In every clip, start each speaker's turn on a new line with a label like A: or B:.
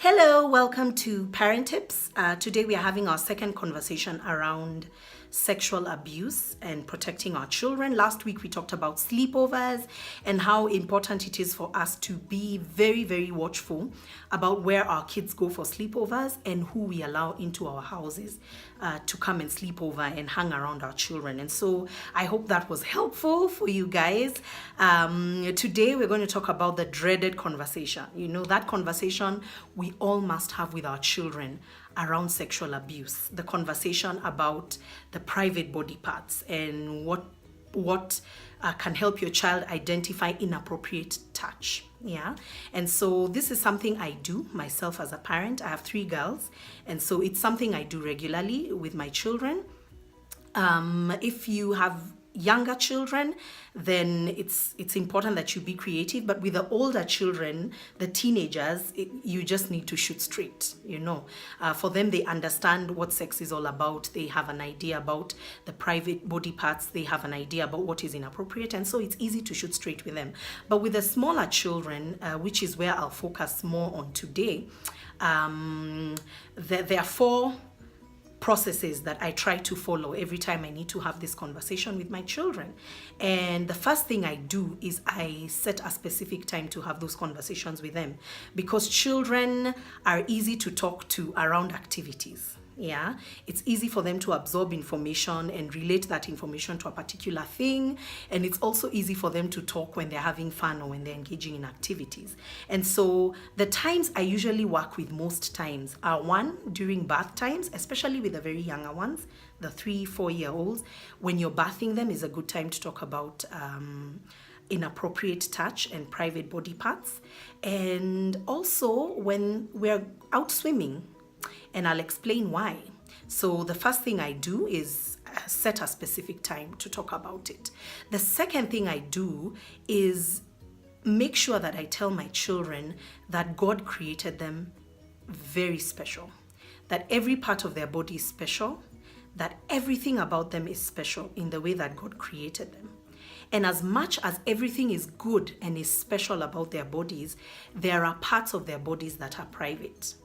A: Hello, welcome to Parent Tips. Today we are having our second conversation around sexual abuse and protecting our children. Last week we talked about sleepovers and how important it is for us to be very, very watchful about where our kids go for sleepovers and who we allow into our houses to come and sleep over and hang around our children. And so I hope that was helpful for you guys. Today we're going to talk about the dreaded conversation. You know, that conversation we all must have with our children around sexual abuse, the conversation about the private body parts and what can help your child identify inappropriate touch. Yeah, and so this is something I do myself as a parent. I have 3 girls, and so it's something I do regularly with my children. If you have younger children, then it's important that you be creative. But with the older children, the teenagers, you just need to shoot straight. You know, for them, they understand what sex is all about. They have an idea about the private body parts. They have an idea about what is inappropriate, and so it's easy to shoot straight with them. But with the smaller children, which is where I'll focus more on today, there are 4 processes that I try to follow every time I need to have this conversation with my children. And the first thing I do is I set a specific time to have those conversations with them, because children are easy to talk to around activities. Yeah, it's easy for them to absorb information and relate that information to a particular thing. And it's also easy for them to talk when they're having fun or when they're engaging in activities. And so the times I usually work with most times are 1, during bath times, especially with the very younger ones, the 3-4-year-olds. When you're bathing them is a good time to talk about inappropriate touch and private body parts. And also when we're out swimming, and I'll explain why. So the first thing I do is set a specific time to talk about it. The second thing I do is make sure that I tell my children that God created them very special, that every part of their body is special, that everything about them is special in the way that God created them. And as much as everything is good and is special about their bodies, there are parts of their bodies that are private.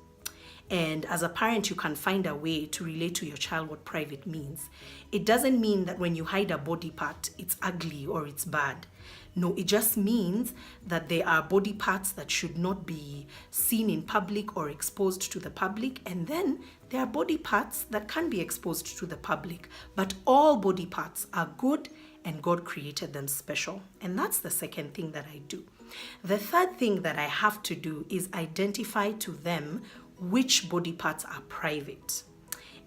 A: And as a parent, you can find a way to relate to your child what private means. It doesn't mean that when you hide a body part, it's ugly or it's bad. No, it just means that there are body parts that should not be seen in public or exposed to the public. And then there are body parts that can be exposed to the public. But all body parts are good and God created them special. And that's the second thing that I do. The third thing that I have to do is identify to them which body parts are private.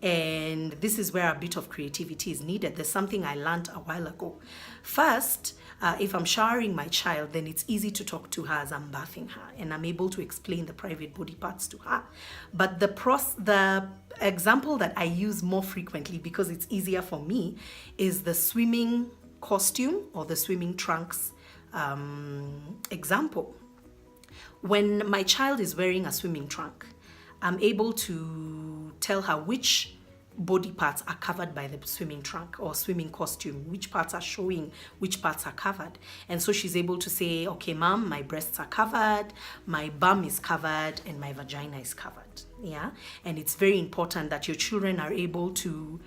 A: And this is where a bit of creativity is needed. There's something I learned a while ago. First, if I'm showering my child, then it's easy to talk to her as I'm bathing her, and I'm able to explain the private body parts to her. But the example that I use more frequently, because it's easier for me, is the swimming costume or the swimming trunks example. When my child is wearing a swimming trunk, I'm able to tell her which body parts are covered by the swimming trunk or swimming costume, which parts are showing, which parts are covered. And so she's able to say, okay, mom, my breasts are covered, my bum is covered, and my vagina is covered. Yeah. And it's very important that your children are able to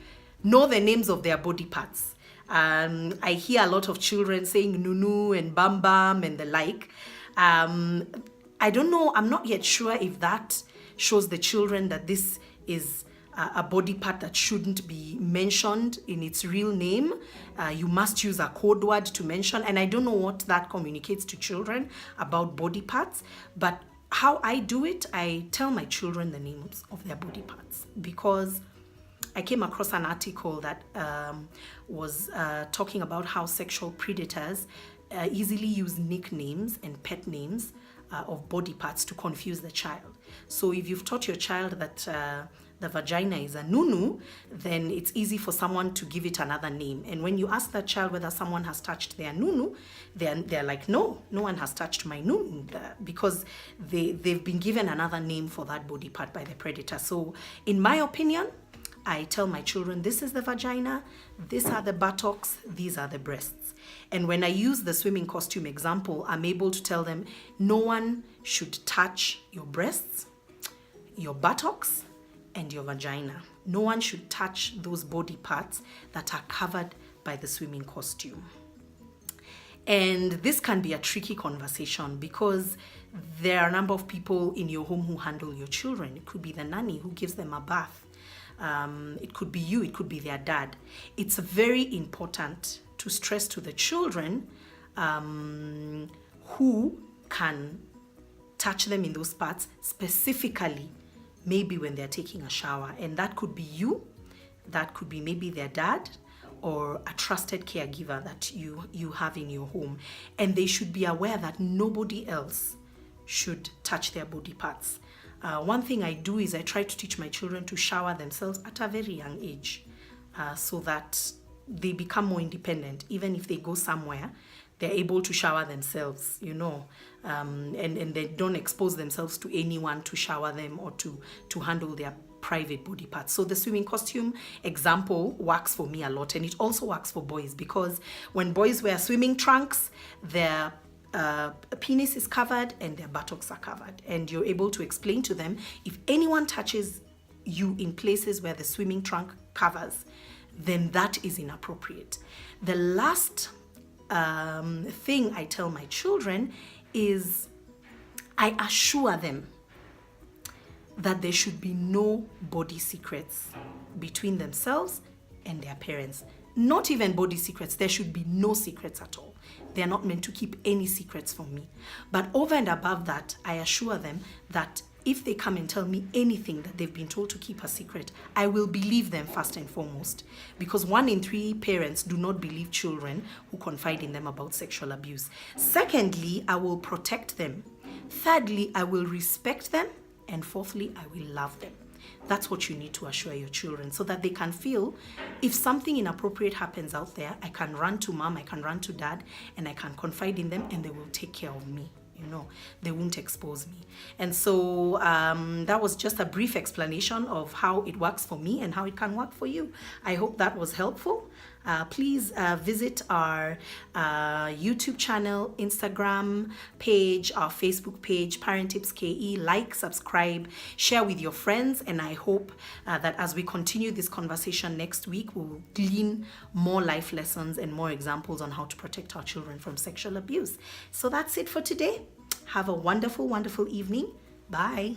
A: know the names of their body parts. I hear a lot of children saying nunu and bam bam and the like. I don't know, I'm not yet sure if that shows the children that this is a body part that shouldn't be mentioned in its real name. You must use a code word to mention, and I don't know what that communicates to children about body parts. But how I do it, I tell my children the names of their body parts, because I came across an article that was talking about how sexual predators easily use nicknames and pet names of body parts to confuse the child. So if you've taught your child that the vagina is a nunu, then it's easy for someone to give it another name. And when you ask that child whether someone has touched their nunu, they're like, no one has touched my nunu, because they've been given another name for that body part by the predator. So in my opinion, I tell my children, this is the vagina, these are the buttocks, these are the breasts. And when I use the swimming costume example, I'm able to tell them, no one should touch your breasts, your buttocks and your vagina. No one should touch those body parts that are covered by the swimming costume. And this can be a tricky conversation because there are a number of people in your home who handle your children. It could be the nanny who gives them a bath. It could be you, it could be their dad. It's very important to stress to the children who can touch them in those parts, specifically maybe when they're taking a shower. And that could be you, that could be maybe their dad, or a trusted caregiver that you have in your home. And they should be aware that nobody else should touch their body parts. One thing I do is I try to teach my children to shower themselves at a very young age, so that they become more independent. Even if they go somewhere, they're able to shower themselves, and they don't expose themselves to anyone to shower them or to handle their private body parts. So the swimming costume example works for me a lot, and it also works for boys, because when boys wear swimming trunks, their penis is covered and their buttocks are covered, and you're able to explain to them, if anyone touches you in places where the swimming trunk covers, then that is inappropriate. The last thing I tell my children is I assure them that there should be no body secrets between themselves and their parents. Not even body secrets, there should be no secrets at all. They're not meant to keep any secrets from me. But over and above that, I assure them that if they come and tell me anything that they've been told to keep a secret, I will believe them first and foremost. Because 1 in 3 parents do not believe children who confide in them about sexual abuse. Secondly, I will protect them. Thirdly, I will respect them. And fourthly, I will love them. That's what you need to assure your children, so that they can feel if something inappropriate happens out there, I can run to mom, I can run to dad, and I can confide in them, and they will take care of me. They won't expose me. And so that was just a brief explanation of how it works for me and how it can work for you. I hope that was helpful. Please visit our YouTube channel, Instagram page, our Facebook page, Parent Tips KE. Like, subscribe, share with your friends, and I hope that as we continue this conversation next week, we'll glean more life lessons and more examples on how to protect our children from sexual abuse. So that's it for today. Have a wonderful, wonderful evening. Bye.